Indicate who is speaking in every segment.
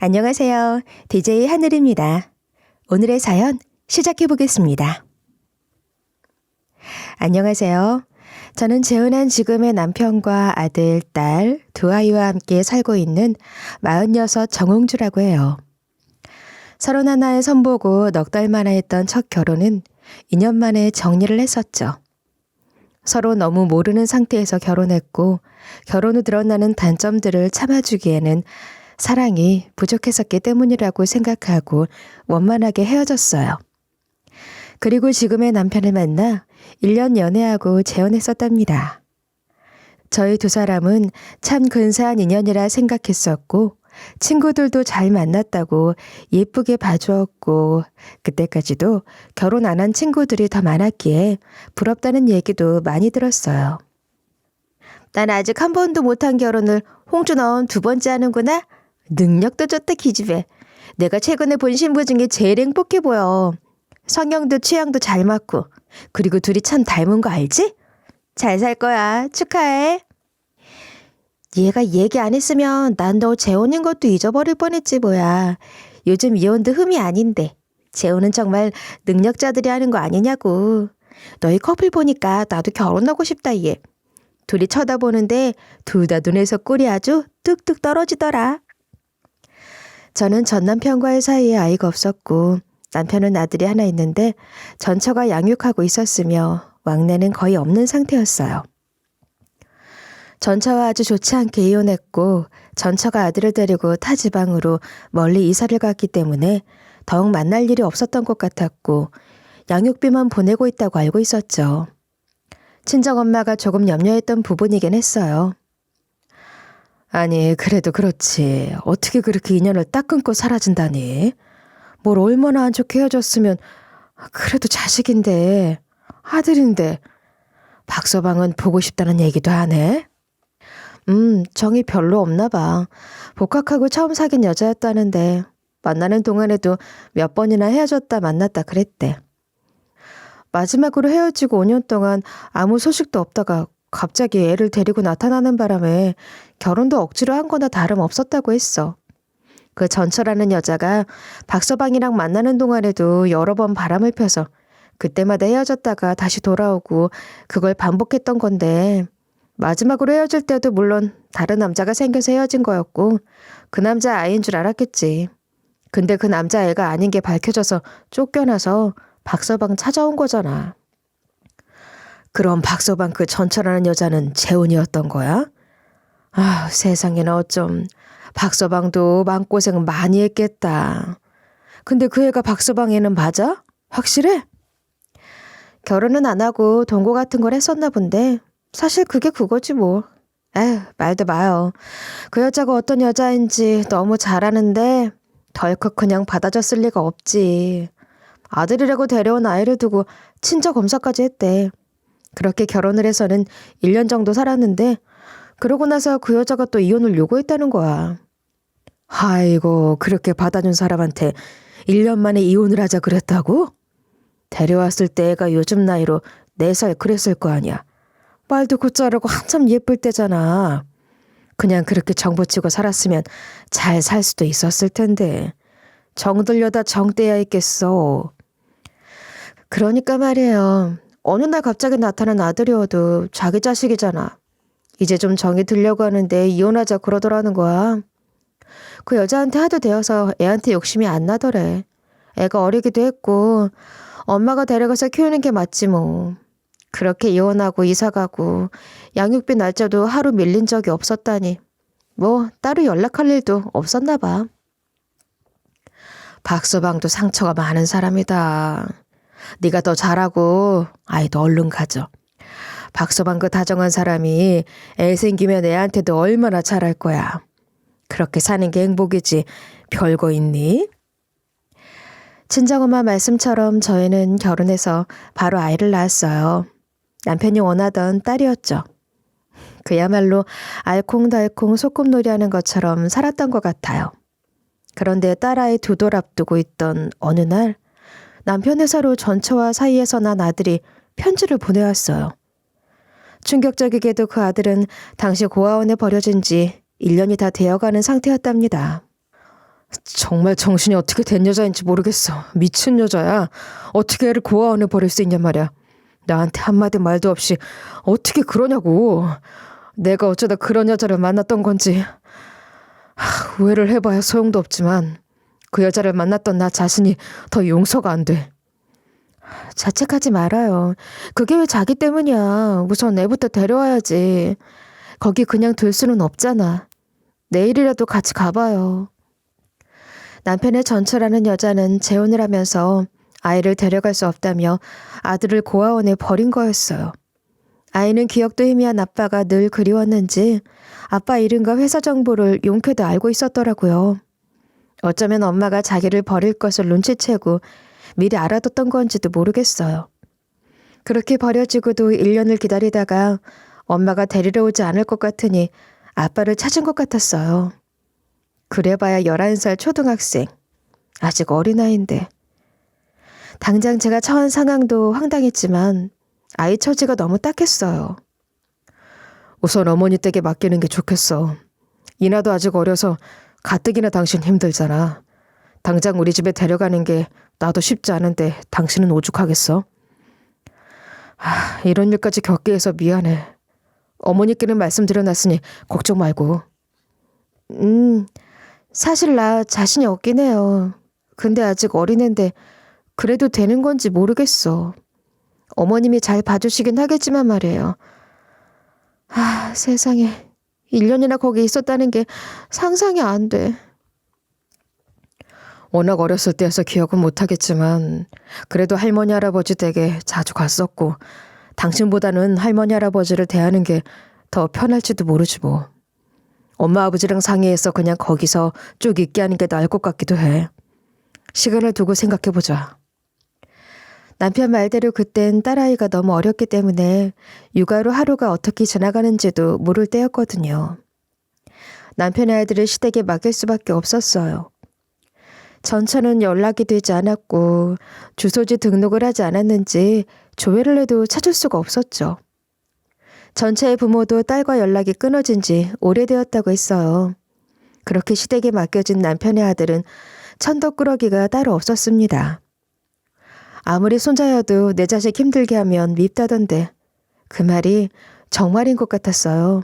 Speaker 1: 안녕하세요. DJ 하늘입니다. 오늘의 사연 시작해 보겠습니다. 안녕하세요. 저는 재혼한 지금의 남편과 아들, 딸 두 아이와 함께 살고 있는 46 정홍주라고 해요. 31에 선보고 넉 달 만에 했던 첫 결혼은 2년 만에 정리를 했었죠. 서로 너무 모르는 상태에서 결혼했고 결혼 후 드러나는 단점들을 참아주기에는 사랑이 부족했었기 때문이라고 생각하고 원만하게 헤어졌어요. 그리고 지금의 남편을 만나 1년 연애하고 재혼했었답니다. 저희 두 사람은 참 근사한 인연이라 생각했었고 친구들도 잘 만났다고 예쁘게 봐주었고 그때까지도 결혼 안 한 친구들이 더 많았기에 부럽다는 얘기도 많이 들었어요. 난 아직 한 번도 못한 결혼을 홍주 넌 두 번째 하는구나? 능력도 좋다 기집애. 내가 최근에 본 신부 중에 제일 행복해 보여. 성형도 취향도 잘 맞고 그리고 둘이 참 닮은 거 알지? 잘 살 거야. 축하해. 얘가 얘기 안 했으면 난 너 재혼인 것도 잊어버릴 뻔했지 뭐야. 요즘 이혼도 흠이 아닌데 재혼은 정말 능력자들이 하는 거 아니냐고. 너희 커플 보니까 나도 결혼하고 싶다 얘. 둘이 쳐다보는데 둘 다 눈에서 꿀이 아주 뚝뚝 떨어지더라. 저는 전 남편과의 사이에 아이가 없었고 남편은 아들이 하나 있는데 전처가 양육하고 있었으며 왕래는 거의 없는 상태였어요. 전처와 아주 좋지 않게 이혼했고 전처가 아들을 데리고 타 지방으로 멀리 이사를 갔기 때문에 더욱 만날 일이 없었던 것 같았고 양육비만 보내고 있다고 알고 있었죠. 친정엄마가 조금 염려했던 부분이긴 했어요. 아니 그래도 그렇지 어떻게 그렇게 인연을 딱 끊고 사라진다니. 뭘 얼마나 안 좋게 헤어졌으면 그래도 자식인데 아들인데 박서방은 보고 싶다는 얘기도 하네. 정이 별로 없나 봐. 복학하고 처음 사귄 여자였다는데 만나는 동안에도 몇 번이나 헤어졌다 만났다 그랬대. 마지막으로 헤어지고 5년 동안 아무 소식도 없다가 갑자기 애를 데리고 나타나는 바람에 결혼도 억지로 한 거나 다름없었다고 했어. 그 전처라는 여자가 박서방이랑 만나는 동안에도 여러 번 바람을 펴서 그때마다 헤어졌다가 다시 돌아오고 그걸 반복했던 건데 마지막으로 헤어질 때도 물론 다른 남자가 생겨서 헤어진 거였고 그 남자 아이인 줄 알았겠지. 근데 그 남자애가 아닌 게 밝혀져서 쫓겨나서 박서방 찾아온 거잖아. 그럼 박서방 그 전처라는 여자는 재혼이었던 거야? 아, 세상에나 어쩜. 박서방도 마음고생 많이 했겠다. 근데 그 애가 박서방 애는 맞아? 확실해? 결혼은 안 하고 동거 같은 걸 했었나 본데 사실 그게 그거지 뭐. 에휴, 말도 마요. 그 여자가 어떤 여자인지 너무 잘 아는데 덜컥 그냥 받아줬을 리가 없지. 아들이라고 데려온 아이를 두고 친자 검사까지 했대. 그렇게 결혼을 해서는 1년 정도 살았는데 그러고 나서 그 여자가 또 이혼을 요구했다는 거야. 아이고 그렇게 받아준 사람한테 1년 만에 이혼을 하자 그랬다고? 데려왔을 때 애가 요즘 나이로 4살 그랬을 거 아니야. 말도 곧자르고 한참 예쁠 때잖아. 그냥 그렇게 정붙이고 살았으면 잘 살 수도 있었을 텐데 정들려다 정떼야 있겠어. 그러니까 말이에요. 어느 날 갑자기 나타난 아들이어도 자기 자식이잖아. 이제 좀 정이 들려고 하는데 이혼하자 그러더라는 거야. 그 여자한테 하도 되어서 애한테 욕심이 안 나더래. 애가 어리기도 했고 엄마가 데려가서 키우는 게 맞지 뭐. 그렇게 이혼하고 이사가고 양육비 날짜도 하루 밀린 적이 없었다니. 뭐 따로 연락할 일도 없었나 봐. 박서방도 상처가 많은 사람이다. 네가 더 잘하고 아이도 얼른 가져. 박서방 그 다정한 사람이 애 생기면 애한테도 얼마나 잘할 거야. 그렇게 사는 게 행복이지 별거 있니? 친정엄마 말씀처럼 저희는 결혼해서 바로 아이를 낳았어요. 남편이 원하던 딸이었죠. 그야말로 알콩달콩 소꿉놀이 하는 것처럼 살았던 것 같아요. 그런데 딸아이 2돌 앞두고 있던 어느 날 남편 회사로 전처와 사이에서 난 아들이 편지를 보내왔어요. 충격적이게도 그 아들은 당시 고아원에 버려진 지 1년이 다 되어가는 상태였답니다. 정말 정신이 어떻게 된 여자인지 모르겠어. 미친 여자야. 어떻게 애를 고아원에 버릴 수 있냔 말이야. 나한테 한마디 말도 없이 어떻게 그러냐고. 내가 어쩌다 그런 여자를 만났던 건지. 후회를 해봐야 소용도 없지만 그 여자를 만났던 나 자신이 더 용서가 안 돼. 자책하지 말아요. 그게 왜 자기 때문이야. 우선 애부터 데려와야지. 거기 그냥 둘 수는 없잖아. 내일이라도 같이 가봐요. 남편의 전처라는 여자는 재혼을 하면서 아이를 데려갈 수 없다며 아들을 고아원에 버린 거였어요. 아이는 기억도 희미한 아빠가 늘 그리웠는지 아빠 이름과 회사 정보를 용케도 알고 있었더라고요. 어쩌면 엄마가 자기를 버릴 것을 눈치채고 미리 알아뒀던 건지도 모르겠어요. 그렇게 버려지고도 1년을 기다리다가 엄마가 데리러 오지 않을 것 같으니 아빠를 찾은 것 같았어요. 그래봐야 11살 초등학생. 아직 어린아이인데. 당장 제가 처한 상황도 황당했지만 아이 처지가 너무 딱했어요. 우선 어머니 댁에 맡기는 게 좋겠어. 이나도 아직 어려서 가뜩이나 당신 힘들잖아. 당장 우리 집에 데려가는 게 나도 쉽지 않은데 당신은 오죽하겠어? 이런 일까지 겪게 해서 미안해. 어머니께는 말씀드려놨으니 걱정 말고. 사실 나 자신이 없긴 해요. 근데 아직 어린애인데 그래도 되는 건지 모르겠어. 어머님이 잘 봐주시긴 하겠지만 말이에요. 세상에. 1년이나 거기 있었다는 게 상상이 안 돼. 워낙 어렸을 때여서 기억은 못하겠지만 그래도 할머니 할아버지 댁에 자주 갔었고 당신보다는 할머니 할아버지를 대하는 게 더 편할지도 모르지 뭐. 엄마 아버지랑 상의해서 그냥 거기서 쭉 있게 하는 게 나을 것 같기도 해. 시간을 두고 생각해보자. 남편 말대로 그땐 딸아이가 너무 어렸기 때문에 육아로 하루가 어떻게 지나가는지도 모를 때였거든요. 남편의 아이들을 시댁에 맡길 수밖에 없었어요. 전처는 연락이 되지 않았고 주소지 등록을 하지 않았는지 조회를 해도 찾을 수가 없었죠. 전처의 부모도 딸과 연락이 끊어진 지 오래되었다고 했어요. 그렇게 시댁에 맡겨진 남편의 아들은 천덕꾸러기가 따로 없었습니다. 아무리 손자여도 내 자식 힘들게 하면 밉다던데 그 말이 정말인 것 같았어요.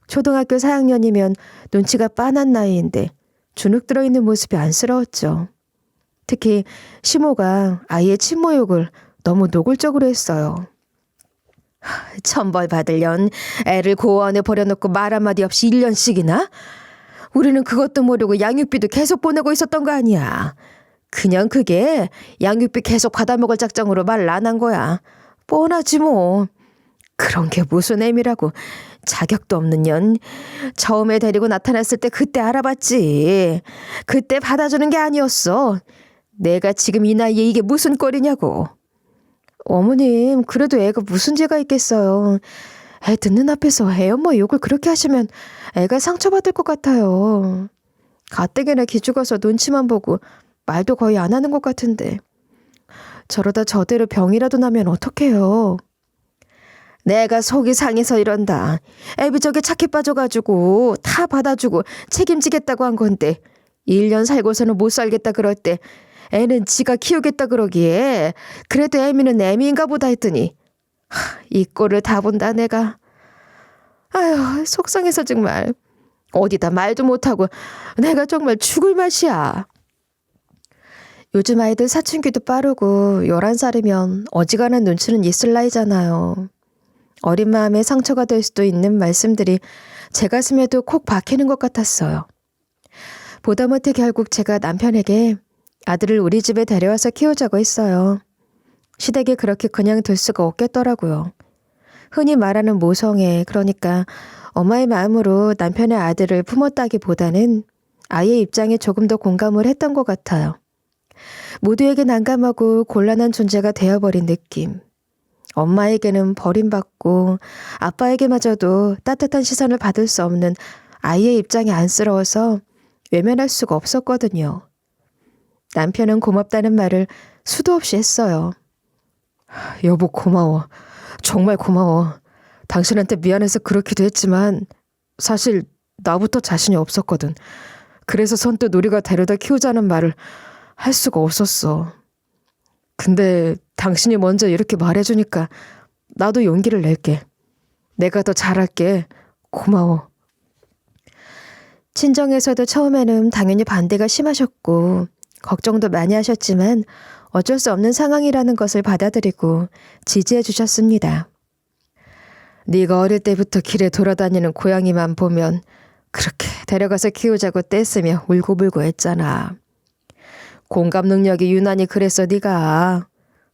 Speaker 1: 초등학교 4학년이면 눈치가 빤한 나이인데 주눅 들어있는 모습이 안쓰러웠죠. 특히 시모가 아이의 친모욕을 너무 노골적으로 했어요. 천벌 받으련 애를 고아원에 버려놓고 말 한마디 없이 1년씩이나? 우리는 그것도 모르고 양육비도 계속 보내고 있었던 거 아니야. 그냥 그게 양육비 계속 받아먹을 작정으로 말을 안 한 거야. 뻔하지 뭐. 그런 게 무슨 애미라고. 자격도 없는 년. 처음에 데리고 나타났을 때 그때 알아봤지. 그때 받아주는 게 아니었어. 내가 지금 이 나이에 이게 무슨 꼴이냐고. 어머님, 그래도 애가 무슨 죄가 있겠어요. 애 듣는 앞에서 애 엄마 욕을 그렇게 하시면 애가 상처받을 것 같아요. 가뜩이나 기죽어서 눈치만 보고 말도 거의 안 하는 것 같은데. 저러다 저대로 병이라도 나면 어떡해요. 내가 속이 상해서 이런다. 애비 저게 착해 빠져가지고 다 받아주고 책임지겠다고 한 건데 1년 살고서는 못 살겠다 그럴 때 애는 지가 키우겠다 그러기에 그래도 애미는 애미인가 보다 했더니 이 꼴을 다 본다 내가. 아휴 속상해서 정말. 어디다 말도 못하고 내가 정말 죽을 맛이야. 요즘 아이들 사춘기도 빠르고 11살이면 어지간한 눈치는 있을 나이잖아요. 어린 마음에 상처가 될 수도 있는 말씀들이 제 가슴에도 콕 박히는 것 같았어요. 보다 못해 결국 제가 남편에게 아들을 우리 집에 데려와서 키우자고 했어요. 시댁에 그렇게 그냥 둘 수가 없겠더라고요. 흔히 말하는 모성애, 그러니까 엄마의 마음으로 남편의 아들을 품었다기보다는 아이의 입장에 조금 더 공감을 했던 것 같아요. 모두에게 난감하고 곤란한 존재가 되어버린 느낌. 엄마에게는 버림받고 아빠에게마저도 따뜻한 시선을 받을 수 없는 아이의 입장이 안쓰러워서 외면할 수가 없었거든요. 남편은 고맙다는 말을 수도 없이 했어요. 여보 고마워. 정말 고마워. 당신한테 미안해서 그렇기도 했지만 사실 나부터 자신이 없었거든. 그래서 선뜻 우리가 데려다 키우자는 말을 할 수가 없었어. 근데 당신이 먼저 이렇게 말해주니까 나도 용기를 낼게. 내가 더 잘할게. 고마워. 친정에서도 처음에는 당연히 반대가 심하셨고 걱정도 많이 하셨지만 어쩔 수 없는 상황이라는 것을 받아들이고 지지해 주셨습니다. 네가 어릴 때부터 길에 돌아다니는 고양이만 보면 그렇게 데려가서 키우자고 떼쓰며 울고불고 했잖아. 공감 능력이 유난히 그랬어 네가.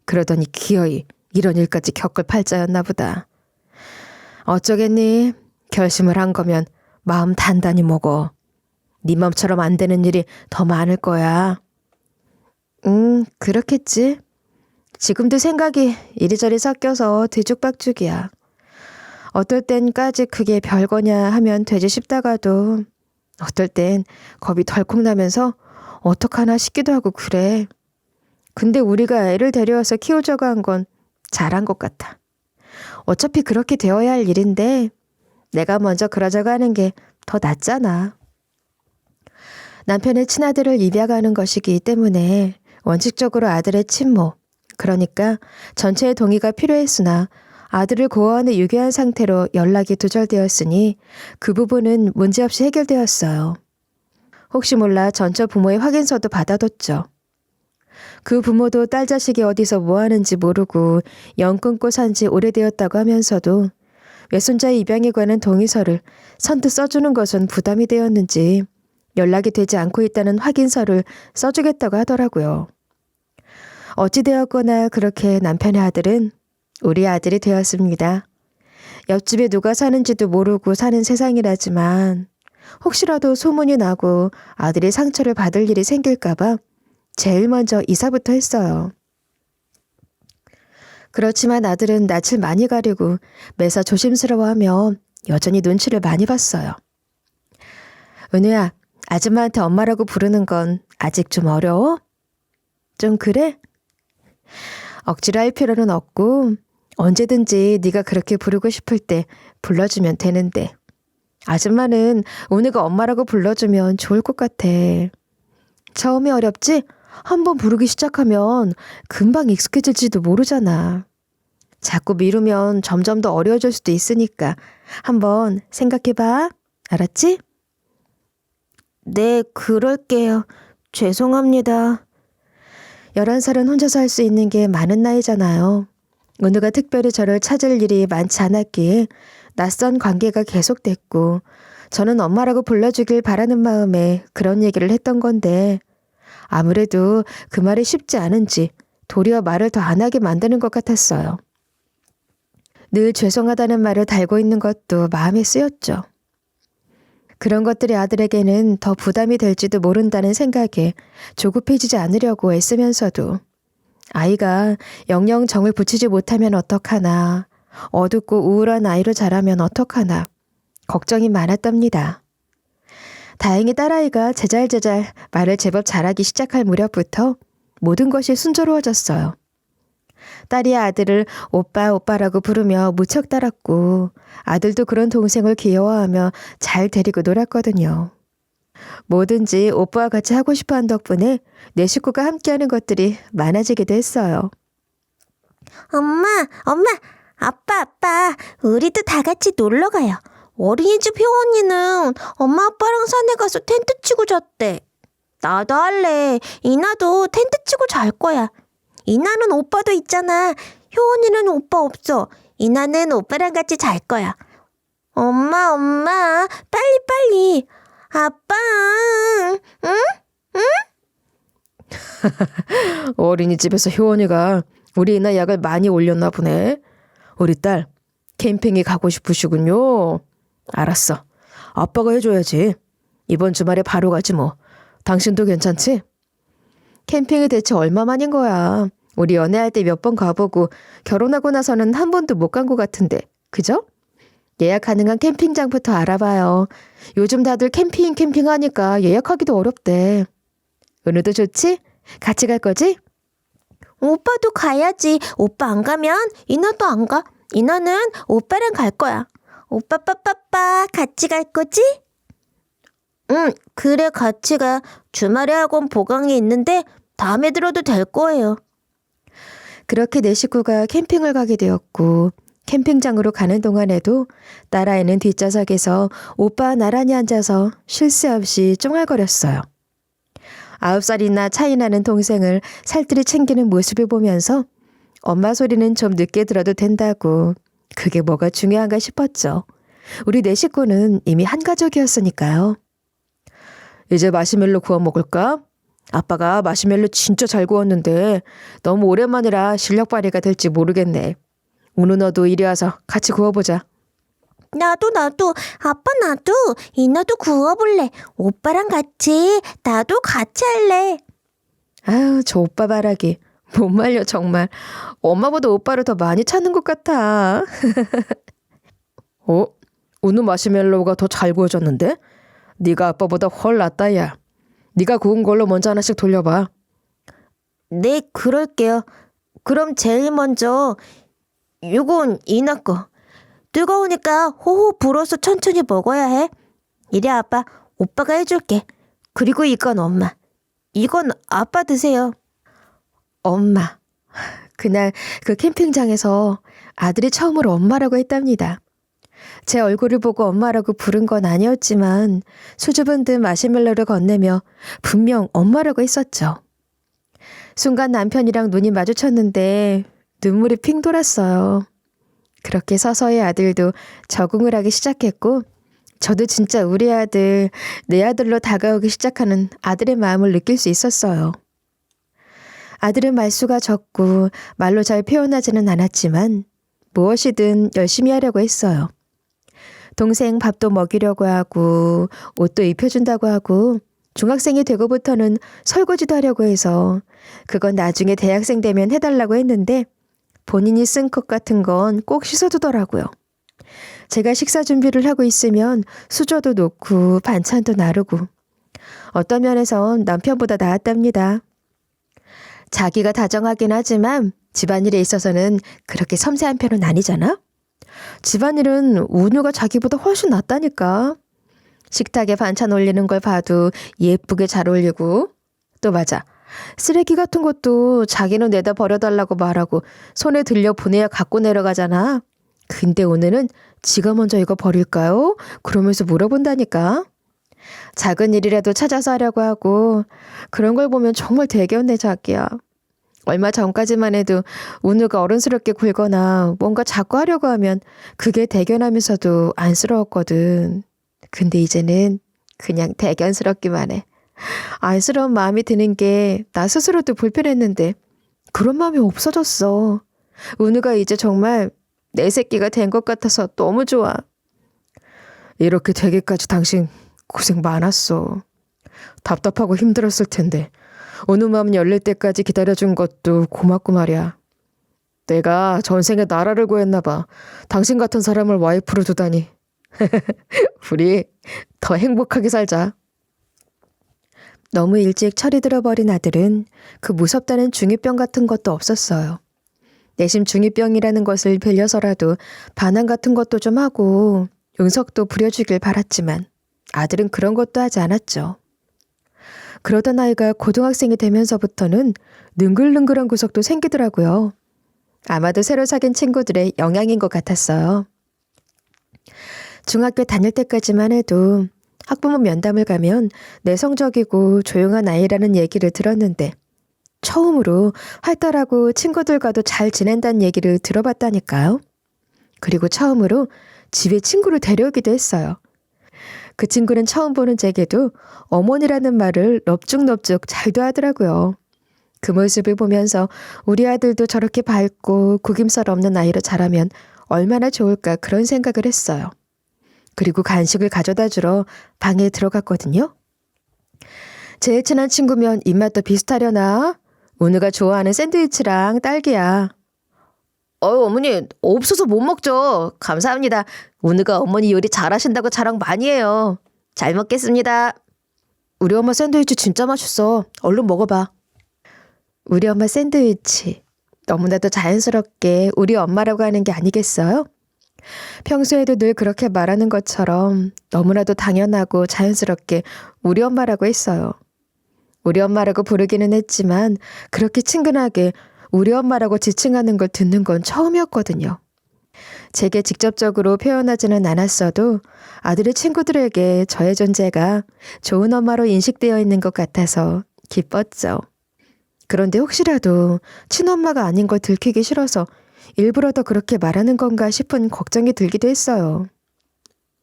Speaker 1: 그러더니 기어이 이런 일까지 겪을 팔자였나 보다. 어쩌겠니? 결심을 한 거면 마음 단단히 먹어. 네 맘처럼 안 되는 일이 더 많을 거야. 그렇겠지. 지금도 생각이 이리저리 섞여서 뒤죽박죽이야. 어떨 땐까지 그게 별거냐 하면 되지 싶다가도 어떨 땐 겁이 덜컥 나면서 어떡하나 싶기도 하고 그래. 근데 우리가 애를 데려와서 키우자고 한 건 잘한 것 같아. 어차피 그렇게 되어야 할 일인데 내가 먼저 그러자고 하는 게 더 낫잖아. 남편의 친아들을 입양하는 것이기 때문에 원칙적으로 아들의 친모, 그러니까 전체의 동의가 필요했으나 아들을 고아원에 유기한 상태로 연락이 두절되었으니 그 부분은 문제없이 해결되었어요. 혹시 몰라 전처 부모의 확인서도 받아뒀죠. 그 부모도 딸 자식이 어디서 뭐 하는지 모르고 영 끊고 산 지 오래되었다고 하면서도 외손자의 입양에 관한 동의서를 선뜻 써주는 것은 부담이 되었는지 연락이 되지 않고 있다는 확인서를 써주겠다고 하더라고요. 어찌되었거나 그렇게 남편의 아들은 우리 아들이 되었습니다. 옆집에 누가 사는지도 모르고 사는 세상이라지만 혹시라도 소문이 나고 아들이 상처를 받을 일이 생길까봐 제일 먼저 이사부터 했어요. 그렇지만 아들은 낯을 많이 가리고 매사 조심스러워하며 여전히 눈치를 많이 봤어요. 은우야, 아줌마한테 엄마라고 부르는 건 아직 좀 어려워? 좀 그래? 억지로 할 필요는 없고 언제든지 네가 그렇게 부르고 싶을 때 불러주면 되는데 아줌마는 은우가 엄마라고 불러주면 좋을 것 같아. 처음에 어렵지? 한번 부르기 시작하면 금방 익숙해질지도 모르잖아. 자꾸 미루면 점점 더 어려워질 수도 있으니까 한번 생각해봐. 알았지? 네, 그럴게요. 죄송합니다. 11살은 혼자서 할 수 있는 게 많은 나이잖아요. 은우가 특별히 저를 찾을 일이 많지 않았기에 낯선 관계가 계속됐고 저는 엄마라고 불러주길 바라는 마음에 그런 얘기를 했던 건데 아무래도 그 말이 쉽지 않은지 도리어 말을 더 안 하게 만드는 것 같았어요. 늘 죄송하다는 말을 달고 있는 것도 마음에 쓰였죠. 그런 것들이 아들에게는 더 부담이 될지도 모른다는 생각에 조급해지지 않으려고 애쓰면서도 아이가 영영 정을 붙이지 못하면 어떡하나, 어둡고 우울한 아이로 자라면 어떡하나 걱정이 많았답니다. 다행히 딸아이가 제잘제잘 말을 제법 잘하기 시작할 무렵부터 모든 것이 순조로워졌어요. 딸이 아들을 오빠 오빠라고 부르며 무척 따랐고 아들도 그런 동생을 귀여워하며 잘 데리고 놀았거든요. 뭐든지 오빠와 같이 하고 싶어한 덕분에 내 식구가 함께하는 것들이 많아지기도 했어요.
Speaker 2: 엄마, 아빠, 우리도 다 같이 놀러 가요. 어린이집 효 언니는 엄마 아빠랑 산에 가서 텐트 치고 잤대. 나도 할래. 이나도 텐트 치고 잘 거야. 이나는 오빠도 있잖아. 효 언니는 오빠 없어. 이나는 오빠랑 같이 잘 거야. 엄마, 빨리. 아빠, 응?
Speaker 1: 어린이집에서 효원이가 우리 이나 약을 많이 올렸나 보네. 우리 딸 캠핑이 가고 싶으시군요. 알았어. 아빠가 해줘야지. 이번 주말에 바로 가지 뭐. 당신도 괜찮지? 캠핑이 대체 얼마만인 거야. 우리 연애할 때 몇 번 가보고 결혼하고 나서는 한 번도 못 간 것 같은데. 그죠? 예약 가능한 캠핑장부터 알아봐요. 요즘 다들 캠핑 하니까 예약하기도 어렵대. 은우도 좋지? 같이 갈 거지?
Speaker 2: 오빠도 가야지. 오빠 안 가면 이나도 안 가. 이나는 오빠랑 갈 거야. 오빠 같이 갈 거지? 응, 응, 그래 같이 가. 주말에 학원 보강이 있는데 다음에 들어도 될 거예요.
Speaker 1: 그렇게 네 식구가 캠핑을 가게 되었고 캠핑장으로 가는 동안에도 딸아이는 뒷좌석에서 오빠와 나란히 앉아서 쉴 새 없이 쫑알거렸어요. 9살이나 차이 나는 동생을 살뜰히 챙기는 모습을 보면서 엄마 소리는 좀 늦게 들어도 된다고 그게 뭐가 중요한가 싶었죠. 우리 네 식구는 이미 한 가족이었으니까요. 이제 마시멜로 구워 먹을까? 아빠가 마시멜로 진짜 잘 구웠는데 너무 오랜만이라 실력 발휘가 될지 모르겠네. 오늘 너도 이리 와서 같이 구워보자.
Speaker 2: 나도. 아빠 나도. 이나도 구워볼래. 오빠랑 같이. 나도 같이 할래.
Speaker 1: 아유, 저 오빠 바라기. 못 말려 정말. 엄마보다 오빠를 더 많이 찾는 것 같아. 오늘 마시멜로우가 더 잘 구워졌는데? 네가 아빠보다 훨 낫다 야. 네가 구운 걸로 먼저 하나씩 돌려봐.
Speaker 2: 네, 그럴게요. 그럼 제일 먼저 이건 이나 거. 뜨거우니까 호호 불어서 천천히 먹어야 해. 이리 아빠, 오빠가 해줄게. 그리고 이건 엄마. 이건 아빠 드세요.
Speaker 1: 엄마. 그날 그 캠핑장에서 아들이 처음으로 엄마라고 했답니다. 제 얼굴을 보고 엄마라고 부른 건 아니었지만 수줍은 듯 마시멜로를 건네며 분명 엄마라고 했었죠. 순간 남편이랑 눈이 마주쳤는데 눈물이 핑 돌았어요. 그렇게 서서히 아들도 적응을 하기 시작했고 저도 진짜 우리 아들, 내 아들로 다가오기 시작하는 아들의 마음을 느낄 수 있었어요. 아들은 말수가 적고 말로 잘 표현하지는 않았지만 무엇이든 열심히 하려고 했어요. 동생 밥도 먹이려고 하고 옷도 입혀준다고 하고 중학생이 되고부터는 설거지도 하려고 해서 그건 나중에 대학생 되면 해달라고 했는데 본인이 쓴 것 같은 건 꼭 씻어두더라고요. 제가 식사 준비를 하고 있으면 수저도 놓고 반찬도 나르고 어떤 면에선 남편보다 나았답니다. 자기가 다정하긴 하지만 집안일에 있어서는 그렇게 섬세한 편은 아니잖아? 집안일은 운유가 자기보다 훨씬 낫다니까. 식탁에 반찬 올리는 걸 봐도 예쁘게 잘 올리고 또 맞아. 쓰레기 같은 것도 자기는 내다 버려달라고 말하고 손에 들려 보내야 갖고 내려가잖아. 근데 오늘은 지가 먼저 이거 버릴까요? 그러면서 물어본다니까. 작은 일이라도 찾아서 하려고 하고 그런 걸 보면 정말 대견해 자기야. 얼마 전까지만 해도 운우가 어른스럽게 굴거나 뭔가 자꾸 하려고 하면 그게 대견하면서도 안쓰러웠거든. 근데 이제는 그냥 대견스럽기만 해. 안쓰러운 마음이 드는 게 나 스스로도 불편했는데 그런 마음이 없어졌어. 운우가 이제 정말 내 새끼가 된 것 같아서 너무 좋아. 이렇게 되기까지 당신 고생 많았어. 답답하고 힘들었을 텐데 어느 마음 열릴 때까지 기다려준 것도 고맙고 말이야. 내가 전생에 나라를 구했나 봐. 당신 같은 사람을 와이프로 두다니. 우리 더 행복하게 살자. 너무 일찍 철이 들어버린 아들은 그 무섭다는 중2병 같은 것도 없었어요. 내심 중2병이라는 것을 빌려서라도 반항 같은 것도 좀 하고 응석도 부려주길 바랐지만 아들은 그런 것도 하지 않았죠. 그러던 아이가 고등학생이 되면서부터는 능글능글한 구석도 생기더라고요. 아마도 새로 사귄 친구들의 영향인 것 같았어요. 중학교 다닐 때까지만 해도 학부모 면담을 가면 내성적이고 조용한 아이라는 얘기를 들었는데 처음으로 활달하고 친구들과도 잘 지낸다는 얘기를 들어봤다니까요. 그리고 처음으로 집에 친구를 데려오기도 했어요. 그 친구는 처음 보는 제게도 어머니라는 말을 넙죽넙죽 잘도 하더라고요. 그 모습을 보면서 우리 아들도 저렇게 밝고 구김살 없는 아이로 자라면 얼마나 좋을까 그런 생각을 했어요. 그리고 간식을 가져다 주러 방에 들어갔거든요. 제일 친한 친구면 입맛도 비슷하려나? 은우가 좋아하는 샌드위치랑 딸기야. 어머니 없어서 못 먹죠. 감사합니다. 은우가 어머니 요리 잘하신다고 자랑 많이 해요. 잘 먹겠습니다. 우리 엄마 샌드위치 진짜 맛있어. 얼른 먹어봐. 우리 엄마 샌드위치. 너무나도 자연스럽게 우리 엄마라고 하는 게 아니겠어요? 평소에도 늘 그렇게 말하는 것처럼 너무나도 당연하고 자연스럽게 우리 엄마라고 했어요. 우리 엄마라고 부르기는 했지만 그렇게 친근하게 우리 엄마라고 지칭하는 걸 듣는 건 처음이었거든요. 제게 직접적으로 표현하지는 않았어도 아들의 친구들에게 저의 존재가 좋은 엄마로 인식되어 있는 것 같아서 기뻤죠. 그런데 혹시라도 친엄마가 아닌 걸 들키기 싫어서 일부러 더 그렇게 말하는 건가 싶은 걱정이 들기도 했어요.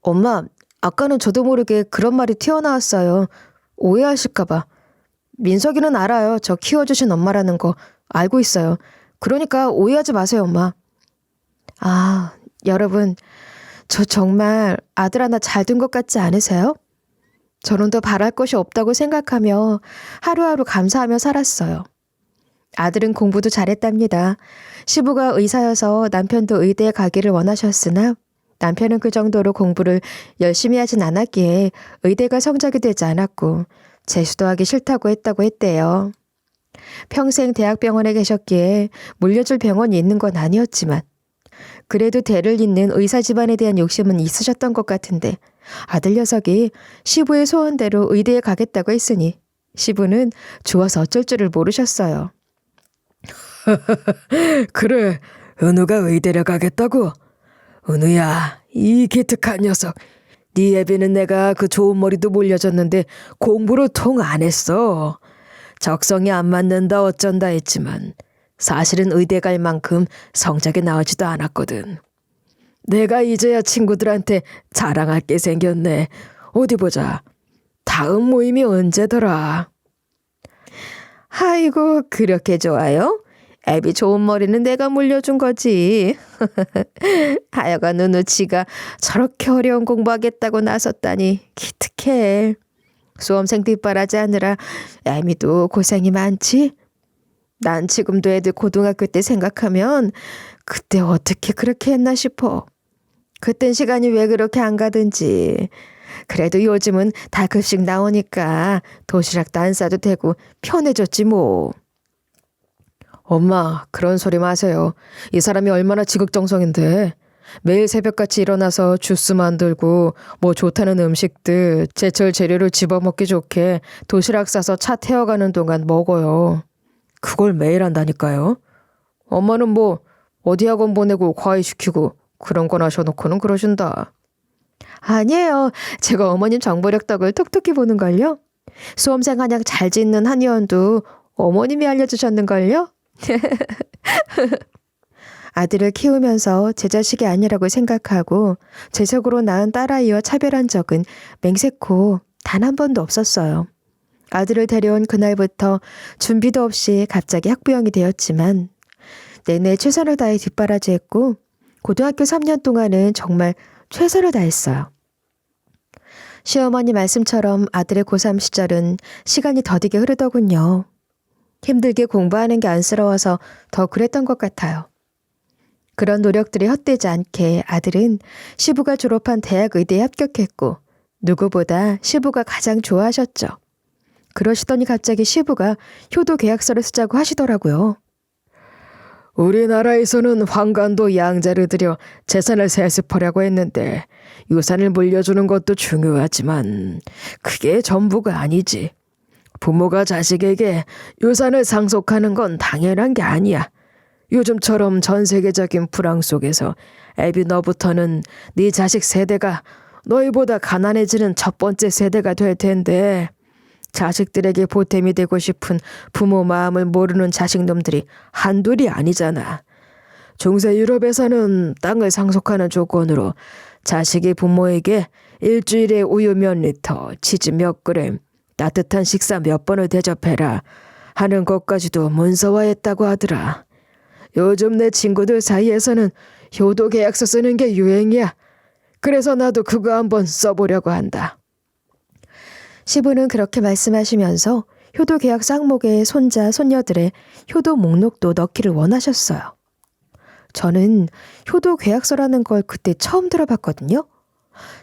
Speaker 1: 엄마, 아까는 저도 모르게 그런 말이 튀어나왔어요. 오해하실까봐. 민석이는 알아요. 저 키워주신 엄마라는 거 알고 있어요. 그러니까 오해하지 마세요, 엄마. 아, 여러분, 저 정말 아들 하나 잘 둔 것 같지 않으세요? 저는 더 바랄 것이 없다고 생각하며 하루하루 감사하며 살았어요. 아들은 공부도 잘했답니다. 시부가 의사여서 남편도 의대에 가기를 원하셨으나 남편은 그 정도로 공부를 열심히 하진 않았기에 의대가 성적이 되지 않았고 재수도 하기 싫다고 했다고 했대요. 평생 대학병원에 계셨기에 물려줄 병원이 있는 건 아니었지만 그래도 대를 잇는 의사 집안에 대한 욕심은 있으셨던 것 같은데 아들 녀석이 시부의 소원대로 의대에 가겠다고 했으니 시부는 좋아서 어쩔 줄을 모르셨어요. 그래, 은우가 의대를 가겠다고? 은우야, 이 기특한 녀석. 네 애비는 내가 그 좋은 머리도 물려줬는데 공부를 통 안 했어. 적성이 안 맞는다 어쩐다 했지만 사실은 의대 갈 만큼 성적이 나오지도 않았거든. 내가 이제야 친구들한테 자랑할 게 생겼네. 어디 보자. 다음 모임이 언제더라? 아이고, 그렇게 좋아요? 애비 좋은 머리는 내가 물려준 거지. 하여간 은우치가 저렇게 어려운 공부하겠다고 나섰다니 기특해. 수험생 뒷바라지 하느라 애미도 고생이 많지? 난 지금도 애들 고등학교 때 생각하면 그때 어떻게 그렇게 했나 싶어. 그땐 시간이 왜 그렇게 안 가든지. 그래도 요즘은 다 급식 나오니까 도시락도 안 싸도 되고 편해졌지 뭐. 엄마, 그런 소리 마세요. 이 사람이 얼마나 지극정성인데. 매일 새벽같이 일어나서 주스 만들고 뭐 좋다는 음식들 제철 재료를 집어먹기 좋게 도시락 싸서 차 태워가는 동안 먹어요. 그걸 매일 한다니까요. 엄마는 뭐 어디 학원 보내고 과외시키고 그런 건 하셔놓고는 그러신다. 아니에요. 제가 어머님 정보력 덕을 톡톡히 보는걸요. 수험생 한약 잘 짓는 한의원도 어머님이 알려주셨는걸요. 아들을 키우면서 제 자식이 아니라고 생각하고 제적으로 낳은 딸아이와 차별한 적은 맹세코 단 한 번도 없었어요. 아들을 데려온 그날부터 준비도 없이 갑자기 학부형이 되었지만 내내 최선을 다해 뒷바라지했고 고등학교 3년 동안은 정말 최선을 다했어요. 시어머니 말씀처럼 아들의 고3 시절은 시간이 더디게 흐르더군요. 힘들게 공부하는 게 안쓰러워서 더 그랬던 것 같아요. 그런 노력들이 헛되지 않게 아들은 시부가 졸업한 대학 의대에 합격했고 누구보다 시부가 가장 좋아하셨죠. 그러시더니 갑자기 시부가 효도 계약서를 쓰자고 하시더라고요. 우리나라에서는 황간도 양자를 들여 재산을 세습하려고 했는데 유산을 물려주는 것도 중요하지만 그게 전부가 아니지. 부모가 자식에게 유산을 상속하는 건 당연한 게 아니야. 요즘처럼 전 세계적인 불황 속에서 애비 너부터는 네 자식 세대가 너희보다 가난해지는 첫 번째 세대가 될 텐데 자식들에게 보탬이 되고 싶은 부모 마음을 모르는 자식놈들이 한둘이 아니잖아. 중세 유럽에서는 땅을 상속하는 조건으로 자식이 부모에게 일주일에 우유 몇 리터, 치즈 몇 그램, 따뜻한 식사 몇 번을 대접해라 하는 것까지도 문서화했다고 하더라. 요즘 내 친구들 사이에서는 효도 계약서 쓰는 게 유행이야. 그래서 나도 그거 한번 써보려고 한다. 시부는 그렇게 말씀하시면서 효도 계약서 항목에 손자, 손녀들의 효도 목록도 넣기를 원하셨어요. 저는 효도 계약서라는 걸 그때 처음 들어봤거든요.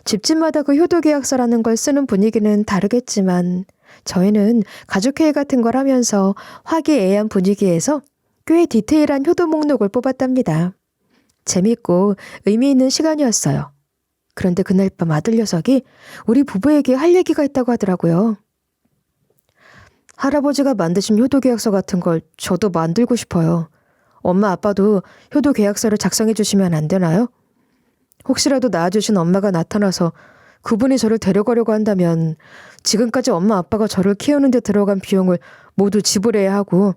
Speaker 1: 집집마다 그 효도 계약서라는 걸 쓰는 분위기는 다르겠지만 저희는 가족회의 같은 걸 하면서 화기애애한 분위기에서 꽤 디테일한 효도 목록을 뽑았답니다. 재밌고 의미 있는 시간이었어요. 그런데 그날 밤 아들 녀석이 우리 부부에게 할 얘기가 있다고 하더라고요. 할아버지가 만드신 효도계약서 같은 걸 저도 만들고 싶어요. 엄마 아빠도 효도계약서를 작성해 주시면 안 되나요? 혹시라도 낳아주신 엄마가 나타나서 그분이 저를 데려가려고 한다면 지금까지 엄마 아빠가 저를 키우는 데 들어간 비용을 모두 지불해야 하고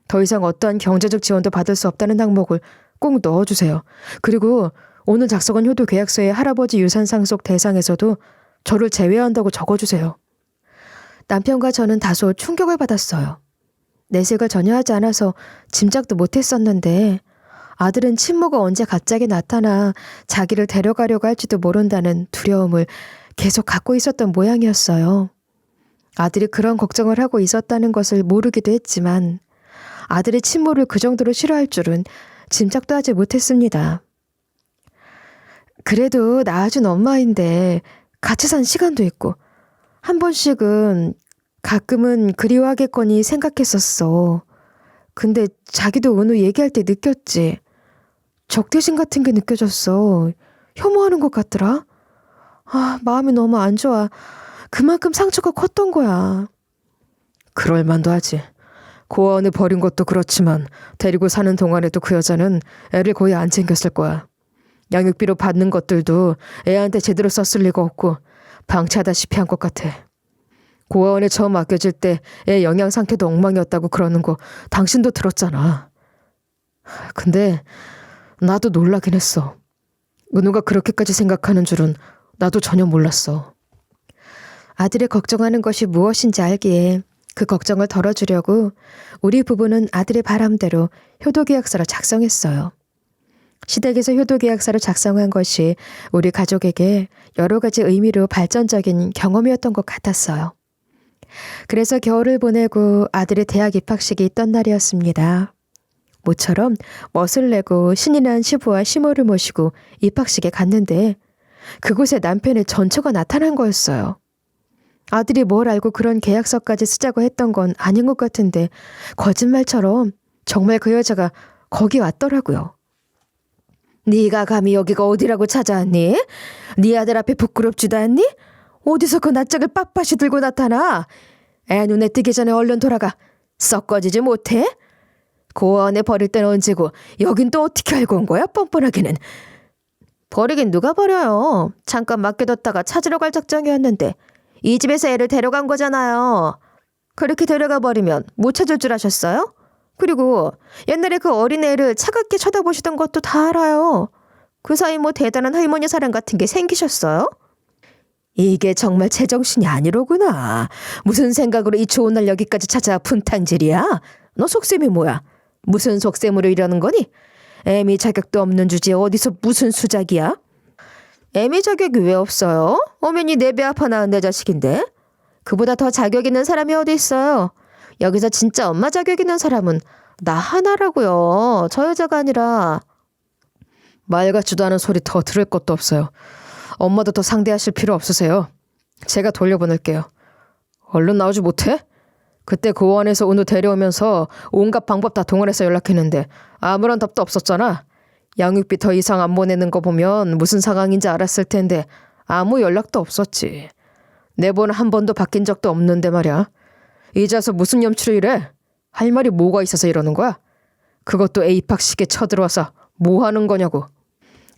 Speaker 1: 더 이상 어떠한 경제적 지원도 받을 수 없다는 항목을 꼭 넣어주세요. 그리고 오늘 작성한 효도계약서의 할아버지 유산 상속 대상에서도 저를 제외한다고 적어주세요. 남편과 저는 다소 충격을 받았어요. 내색을 전혀 하지 않아서 짐작도 못했었는데 아들은 친모가 언제 갑자기 나타나 자기를 데려가려고 할지도 모른다는 두려움을 계속 갖고 있었던 모양이었어요. 아들이 그런 걱정을 하고 있었다는 것을 모르기도 했지만 아들의 친모를 그 정도로 싫어할 줄은 짐작도 하지 못했습니다. 그래도 낳아준 엄마인데 같이 산 시간도 있고 한 번씩은 가끔은 그리워하겠거니 생각했었어. 근데 자기도 오늘 얘기할 때 느꼈지. 적대심 같은 게 느껴졌어. 혐오하는 것 같더라. 마음이 너무 안 좋아. 그만큼 상처가 컸던 거야. 그럴 만도 하지. 고아원에 버린 것도 그렇지만 데리고 사는 동안에도 그 여자는 애를 거의 안 챙겼을 거야. 양육비로 받는 것들도 애한테 제대로 썼을 리가 없고 방치하다시피 한 것 같아. 고아원에 처음 맡겨질 때 애 영양 상태도 엉망이었다고 그러는 거 당신도 들었잖아. 근데 나도 놀라긴 했어. 은우가 그렇게까지 생각하는 줄은 나도 전혀 몰랐어. 아들이 걱정하는 것이 무엇인지 알기에 그 걱정을 덜어주려고 우리 부부는 아들의 바람대로 효도계약서를 작성했어요. 시댁에서 효도계약서를 작성한 것이 우리 가족에게 여러 가지 의미로 발전적인 경험이었던 것 같았어요. 그래서 겨울을 보내고 아들의 대학 입학식이 있던 날이었습니다. 모처럼 멋을 내고 신이 난 시부와 시모를 모시고 입학식에 갔는데 그곳에 남편의 전처가 나타난 거였어요. 아들이 뭘 알고 그런 계약서까지 쓰자고 했던 건 아닌 것 같은데 거짓말처럼 정말 그 여자가 거기 왔더라고요. 네가 감히 여기가 어디라고 찾아왔니? 네 아들 앞에 부끄럽지도 않니? 어디서 그 낯짝을 빳빳이 들고 나타나? 애 눈에 띄기 전에 얼른 돌아가. 썩 꺼지지 못해? 고아원에 버릴 땐 언제고 여긴 또 어떻게 알고 온 거야? 뻔뻔하기는. 버리긴 누가 버려요. 잠깐 맡겨뒀다가 찾으러 갈 작정이었는데 이 집에서 애를 데려간 거잖아요. 그렇게 데려가 버리면 못 찾을 줄 아셨어요? 그리고 옛날에 그 어린애를 차갑게 쳐다보시던 것도 다 알아요. 그 사이 뭐 대단한 할머니 사랑 같은 게 생기셨어요? 이게 정말 제정신이 아니로구나. 무슨 생각으로 이 좋은 날 여기까지 찾아 분탕질이야? 너 속셈이 뭐야? 무슨 속셈으로 이러는 거니? 애미 자격도 없는 주제에 어디서 무슨 수작이야? 애미 자격이 왜 없어요? 어머니 내 배 아파 낳은 내 자식인데. 그보다 더 자격 있는 사람이 어디 있어요? 여기서 진짜 엄마 자격 있는 사람은 나 하나라고요. 저 여자가 아니라. 말 같지도 않은 소리 더 들을 것도 없어요. 엄마도 더 상대하실 필요 없으세요. 제가 돌려보낼게요. 얼른 나오지 못해? 그때 고원에서 은우 데려오면서 온갖 방법 다 동원해서 연락했는데 아무런 답도 없었잖아. 양육비 더 이상 안 보내는 거 보면 무슨 상황인지 알았을 텐데 아무 연락도 없었지. 내 번 한 번도 바뀐 적도 없는데 말이야. 이제 와서 무슨 염치로 이래? 할 말이 뭐가 있어서 이러는 거야? 그것도 애 입학식에 쳐들어와서 뭐 하는 거냐고.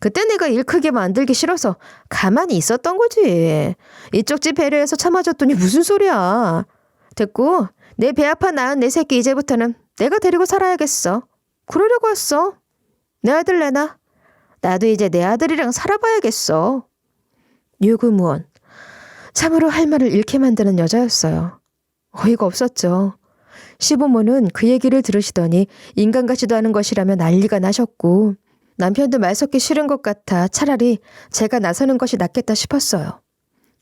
Speaker 1: 그때 내가 일 크게 만들기 싫어서 가만히 있었던 거지. 이쪽 집 배려해서 참아줬더니 무슨 소리야. 됐고 내 배 아파 낳은 내 새끼 이제부터는 내가 데리고 살아야겠어. 그러려고 왔어. 내 아들 내놔. 나도 이제 내 아들이랑 살아봐야겠어. 유구무원. 참으로 할 말을 잃게 만드는 여자였어요. 어이가 없었죠. 시부모는 그 얘기를 들으시더니 인간 같지도 않은 것이라며 난리가 나셨고 남편도 말 섞기 싫은 것 같아 차라리 제가 나서는 것이 낫겠다 싶었어요.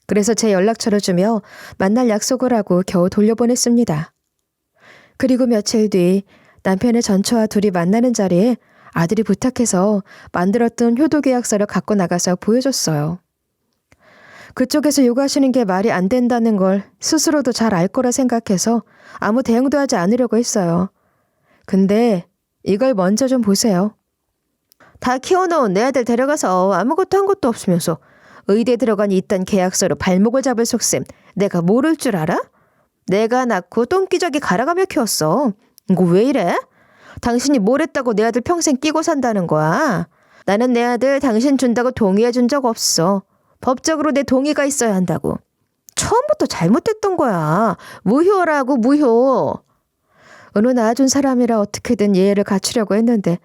Speaker 1: 그래서 제 연락처를 주며 만날 약속을 하고 겨우 돌려보냈습니다. 그리고 며칠 뒤 남편의 전처와 둘이 만나는 자리에 아들이 부탁해서 만들었던 효도계약서를 갖고 나가서 보여줬어요. 그쪽에서 요구하시는 게 말이 안 된다는 걸 스스로도 잘 알 거라 생각해서 아무 대응도 하지 않으려고 했어요. 근데 이걸 먼저 좀 보세요. 다 키워놓은 내 아들 데려가서 아무것도 한 것도 없으면서 의대 들어간 이딴 계약서로 발목을 잡을 속셈 내가 모를 줄 알아? 내가 낳고 똥기저귀 갈아가며 키웠어. 이거 왜 이래? 당신이 뭘 했다고 내 아들 평생 끼고 산다는 거야? 나는 내 아들 당신 준다고 동의해 준 적 없어. 법적으로 내 동의가 있어야 한다고. 처음부터 잘못됐던 거야. 무효라고 무효. 은우 낳아준 사람이라 어떻게든 예의를 갖추려고 했는데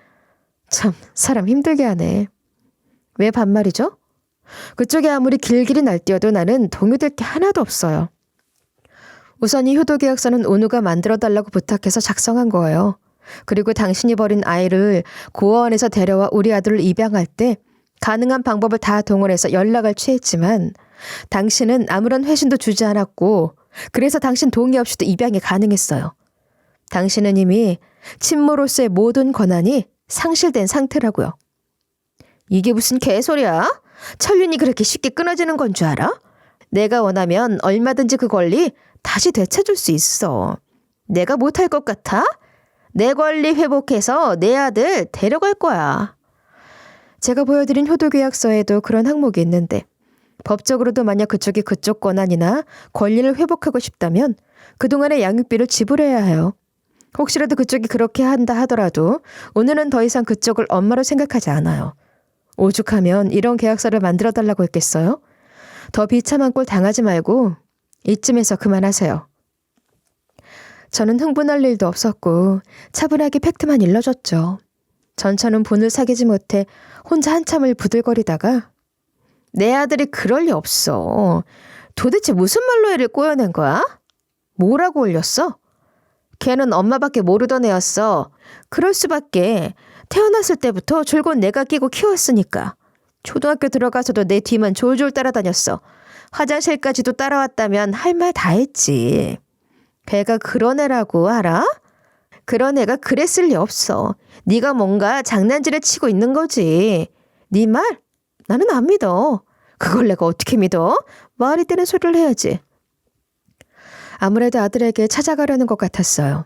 Speaker 1: 참 사람 힘들게 하네. 왜 반말이죠? 그쪽이 아무리 길길이 날뛰어도 나는 동요될 게 하나도 없어요. 우선 이 효도계약서는 은우가 만들어달라고 부탁해서 작성한 거예요. 그리고 당신이 버린 아이를 고아원에서 데려와 우리 아들을 입양할 때 가능한 방법을 다 동원해서 연락을 취했지만 당신은 아무런 회신도 주지 않았고 그래서 당신 동의 없이도 입양이 가능했어요. 당신은 이미 친모로서의 모든 권한이 상실된 상태라고요. 이게 무슨 개소리야? 천륜이 그렇게 쉽게 끊어지는 건 줄 알아? 내가 원하면 얼마든지 그 권리 다시 되찾을 수 있어. 내가 못할 것 같아? 내 권리 회복해서 내 아들 데려갈 거야. 제가 보여드린 효도계약서에도 그런 항목이 있는데 법적으로도 만약 그쪽이 그쪽 권한이나 권리를 회복하고 싶다면 그동안의 양육비를 지불해야 해요. 혹시라도 그쪽이 그렇게 한다 하더라도 오늘은 더 이상 그쪽을 엄마로 생각하지 않아요. 오죽하면 이런 계약서를 만들어달라고 했겠어요? 더 비참한 꼴 당하지 말고 이쯤에서 그만하세요. 저는 흥분할 일도 없었고 차분하게 팩트만 일러줬죠. 전처는 본을 사귀지 못해 혼자 한참을 부들거리다가 내 아들이 그럴 리 없어. 도대체 무슨 말로 애를 꼬여낸 거야? 뭐라고 올렸어? 걔는 엄마밖에 모르던 애였어. 그럴 수밖에. 태어났을 때부터 줄곧 내가 끼고 키웠으니까. 초등학교 들어가서도 내 뒤만 졸졸 따라다녔어. 화장실까지도 따라왔다면 할 말 다 했지. 걔가 그런 애라고 알아? 그런 애가 그랬을 리 없어. 네가 뭔가 장난질을 치고 있는 거지. 네 말? 나는 안 믿어. 그걸 내가 어떻게 믿어? 말이 되는 소리를 해야지. 아무래도 아들에게 찾아가려는 것 같았어요.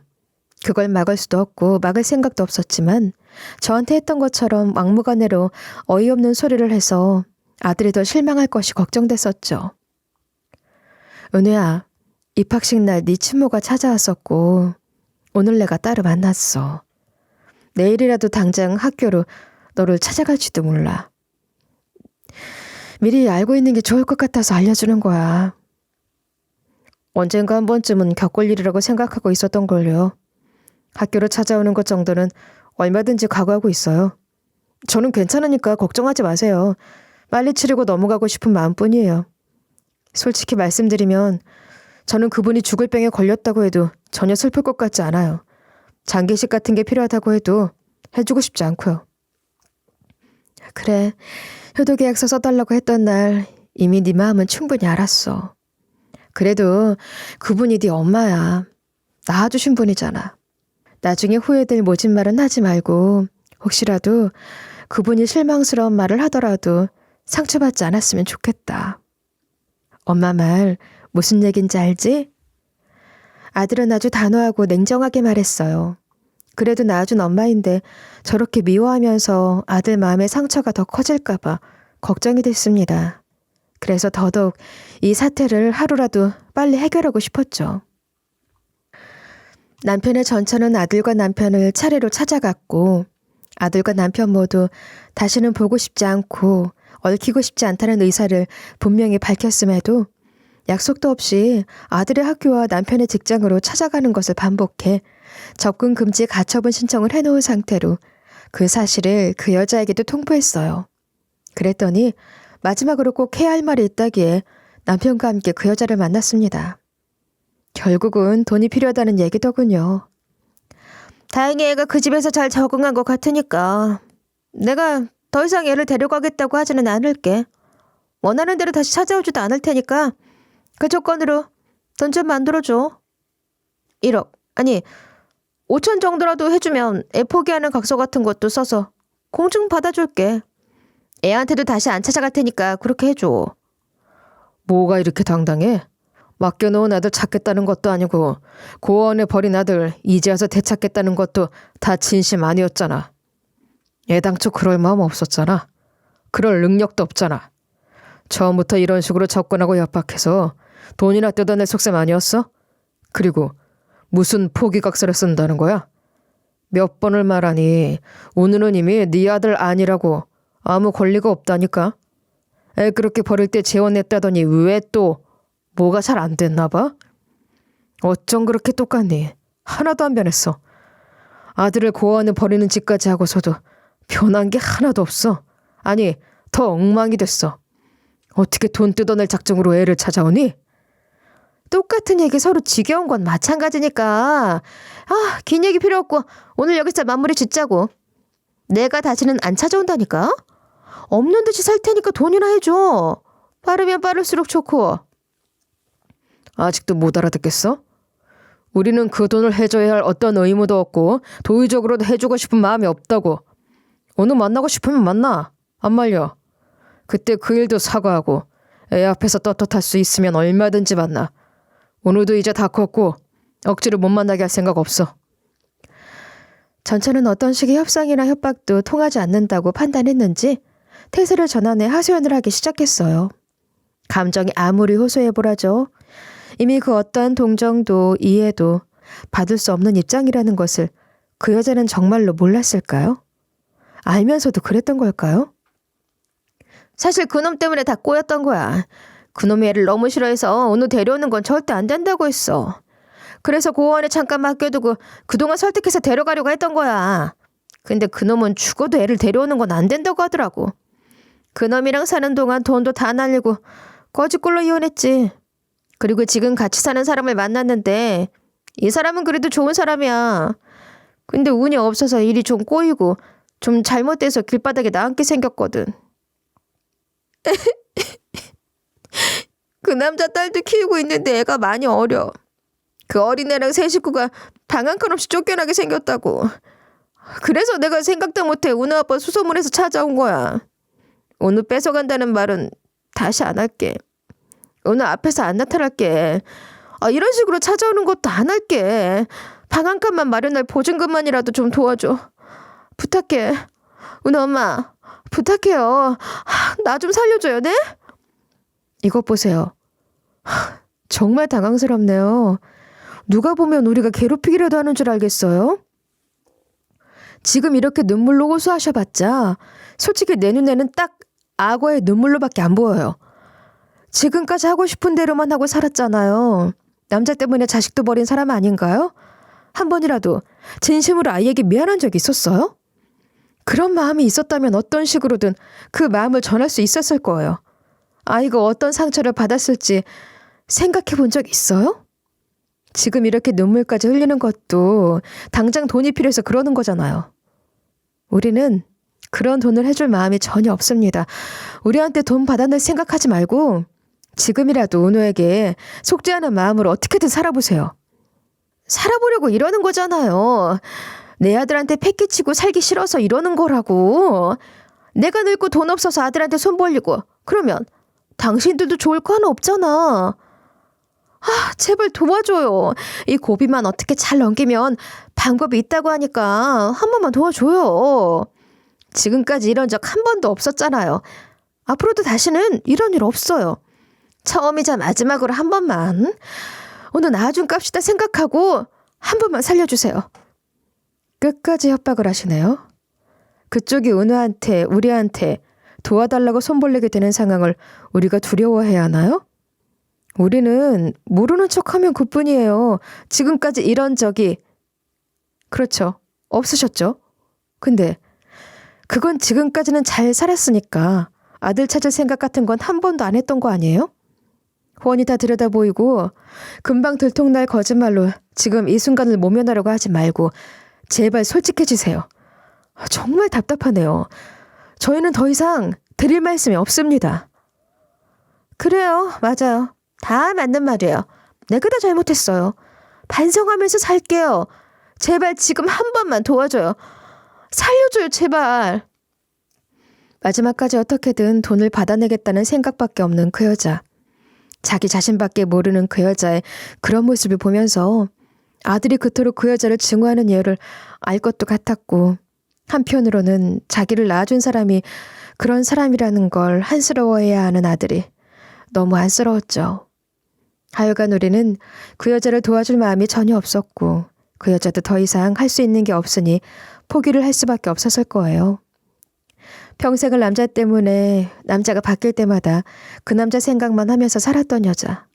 Speaker 1: 그걸 막을 수도 없고 막을 생각도 없었지만 저한테 했던 것처럼 막무가내로 어이없는 소리를 해서 아들이 더 실망할 것이 걱정됐었죠. 은우야, 입학식 날 네 친모가 찾아왔었고 오늘 내가 따로 만났어. 내일이라도 당장 학교로 너를 찾아갈지도 몰라. 미리 알고 있는 게 좋을 것 같아서 알려주는 거야. 언젠가 한 번쯤은 겪을 일이라고 생각하고 있었던 걸요. 학교로 찾아오는 것 정도는 얼마든지 각오하고 있어요. 저는 괜찮으니까 걱정하지 마세요. 빨리 치르고 넘어가고 싶은 마음뿐이에요. 솔직히 말씀드리면 저는 그분이 죽을 병에 걸렸다고 해도 전혀 슬플 것 같지 않아요. 장기식 같은 게 필요하다고 해도 해주고 싶지 않고요. 그래, 효도계약서 써달라고 했던 날 이미 네 마음은 충분히 알았어. 그래도 그분이 네 엄마야. 낳아주신 분이잖아. 나중에 후회될 모진 말은 하지 말고 혹시라도 그분이 실망스러운 말을 하더라도 상처받지 않았으면 좋겠다. 엄마 말 무슨 얘긴지 알지? 아들은 아주 단호하고 냉정하게 말했어요. 그래도 낳아준 엄마인데 저렇게 미워하면서 아들 마음에 상처가 더 커질까봐 걱정이 됐습니다. 그래서 더더욱 이 사태를 하루라도 빨리 해결하고 싶었죠. 남편의 전처는 아들과 남편을 차례로 찾아갔고 아들과 남편 모두 다시는 보고 싶지 않고 얽히고 싶지 않다는 의사를 분명히 밝혔음에도 약속도 없이 아들의 학교와 남편의 직장으로 찾아가는 것을 반복해 접근 금지 가처분 신청을 해놓은 상태로 그 사실을 그 여자에게도 통보했어요. 그랬더니 마지막으로 꼭 해야 할 말이 있다기에 남편과 함께 그 여자를 만났습니다. 결국은 돈이 필요하다는 얘기더군요. 다행히 애가 그 집에서 잘 적응한 것 같으니까 내가 더 이상 애를 데려가겠다고 하지는 않을게. 원하는 대로 다시 찾아오지도 않을 테니까 그 조건으로 돈 좀 만들어줘. 1억, 아니 5천 정도라도 해주면 애 포기하는 각서 같은 것도 써서 공증 받아줄게. 애한테도 다시 안 찾아갈 테니까 그렇게 해줘. 뭐가 이렇게 당당해? 맡겨놓은 아들 찾겠다는 것도 아니고 고아원에 버린 아들 이제 와서 되찾겠다는 것도 다 진심 아니었잖아. 애당초 그럴 마음 없었잖아. 그럴 능력도 없잖아. 처음부터 이런 식으로 접근하고 협박해서 돈이나 뜯어낼 속셈 아니었어? 그리고 무슨 포기각서를 쓴다는 거야? 몇 번을 말하니 오늘은 이미 네 아들 아니라고 아무 권리가 없다니까. 애 그렇게 버릴 때 재혼했다더니 왜 또 뭐가 잘 안 됐나 봐? 어쩜 그렇게 똑같니? 하나도 안 변했어. 아들을 고아원에 버리는 짓까지 하고서도 변한 게 하나도 없어. 아니, 더 엉망이 됐어. 어떻게 돈 뜯어낼 작정으로 애를 찾아오니? 똑같은 얘기 서로 지겨운 건 마찬가지니까. 긴 얘기 필요 없고 오늘 여기서 마무리 짓자고. 내가 다시는 안 찾아온다니까. 없는 듯이 살 테니까 돈이나 해줘. 빠르면 빠를수록 좋고. 아직도 못 알아듣겠어? 우리는 그 돈을 해줘야 할 어떤 의무도 없고 도의적으로도 해주고 싶은 마음이 없다고. 오늘 만나고 싶으면 만나. 안 말려. 그때 그 일도 사과하고 애 앞에서 떳떳할 수 있으면 얼마든지 만나. 오늘도 이제 다 컸고 억지로 못 만나게 할 생각 없어. 전처는 어떤 식의 협상이나 협박도 통하지 않는다고 판단했는지 태세를 전환해 하소연을 하기 시작했어요. 감정이 아무리 호소해보라죠. 이미 그 어떠한 동정도 이해도 받을 수 없는 입장이라는 것을 그 여자는 정말로 몰랐을까요? 알면서도 그랬던 걸까요? 사실 그놈 때문에 다 꼬였던 거야. 그놈이 애를 너무 싫어해서 오늘 데려오는 건 절대 안 된다고 했어. 그래서 고아원에 잠깐 맡겨두고 그동안 설득해서 데려가려고 했던 거야. 근데 그놈은 죽어도 애를 데려오는 건 안 된다고 하더라고. 그놈이랑 사는 동안 돈도 다 날리고 거지꼴로 이혼했지. 그리고 지금 같이 사는 사람을 만났는데 이 사람은 그래도 좋은 사람이야. 근데 운이 없어서 일이 좀 꼬이고 좀 잘못돼서 길바닥에 나앉게 생겼거든. 그 남자 딸도 키우고 있는데 애가 많이 어려. 그 어린애랑 세 식구가 방 한 칸 없이 쫓겨나게 생겼다고. 그래서 내가 생각도 못해 오늘 아빠 수소문해서 찾아온 거야. 오늘 뺏어간다는 말은 다시 안 할게. 오늘 앞에서 안 나타날게. 이런 식으로 찾아오는 것도 안 할게. 방 한 칸만 마련할 보증금만이라도 좀 도와줘. 부탁해. 오늘 엄마 부탁해요. 나 좀 살려줘요, 네? 이것 보세요. 정말 당황스럽네요. 누가 보면 우리가 괴롭히기라도 하는 줄 알겠어요? 지금 이렇게 눈물로 호소하셔봤자 솔직히 내 눈에는 딱 악어의 눈물로밖에 안 보여요. 지금까지 하고 싶은 대로만 하고 살았잖아요. 남자 때문에 자식도 버린 사람 아닌가요? 한 번이라도 진심으로 아이에게 미안한 적이 있었어요? 그런 마음이 있었다면 어떤 식으로든 그 마음을 전할 수 있었을 거예요. 아이가 어떤 상처를 받았을지 생각해 본 적 있어요? 지금 이렇게 눈물까지 흘리는 것도 당장 돈이 필요해서 그러는 거잖아요. 우리는 그런 돈을 해줄 마음이 전혀 없습니다. 우리한테 돈 받아낼 생각하지 말고 지금이라도 은호에게 속지 않은 마음으로 어떻게든 살아보세요. 살아보려고 이러는 거잖아요. 내 아들한테 패기치고 살기 싫어서 이러는 거라고. 내가 늙고 돈 없어서 아들한테 손 벌리고 그러면 당신들도 좋을 거 하나 없잖아. 제발 도와줘요. 이 고비만 어떻게 잘 넘기면 방법이 있다고 하니까 한 번만 도와줘요. 지금까지 이런 적 한 번도 없었잖아요. 앞으로도 다시는 이런 일 없어요. 처음이자 마지막으로 한 번만. 오늘 나아준 값이다 생각하고 한 번만 살려주세요. 끝까지 협박을 하시네요. 그쪽이 은우한테 우리한테 도와달라고 손벌리게 되는 상황을 우리가 두려워해야 하나요? 우리는 모르는 척하면 그뿐이에요. 지금까지 이런 적이 그렇죠. 없으셨죠? 근데 그건 지금까지는 잘 살았으니까 아들 찾을 생각 같은 건 한 번도 안 했던 거 아니에요? 훤히 다 들여다보이고 금방 들통날 거짓말로 지금 이 순간을 모면하려고 하지 말고 제발 솔직해지세요. 정말 답답하네요. 저희는 더 이상 드릴 말씀이 없습니다. 그래요. 맞아요. 다 맞는 말이에요. 내가 다 잘못했어요. 반성하면서 살게요. 제발 지금 한 번만 도와줘요. 살려줘요, 제발. 마지막까지 어떻게든 돈을 받아내겠다는 생각밖에 없는 그 여자. 자기 자신밖에 모르는 그 여자의 그런 모습을 보면서 아들이 그토록 그 여자를 증오하는 이유를 알 것도 같았고 한편으로는 자기를 낳아준 사람이 그런 사람이라는 걸 한스러워해야 하는 아들이 너무 안쓰러웠죠. 하여간 우리는 그 여자를 도와줄 마음이 전혀 없었고 그 여자도 더 이상 할 수 있는 게 없으니 포기를 할 수밖에 없었을 거예요. 평생을 남자 때문에 남자가 바뀔 때마다 그 남자 생각만 하면서 살았던 여자.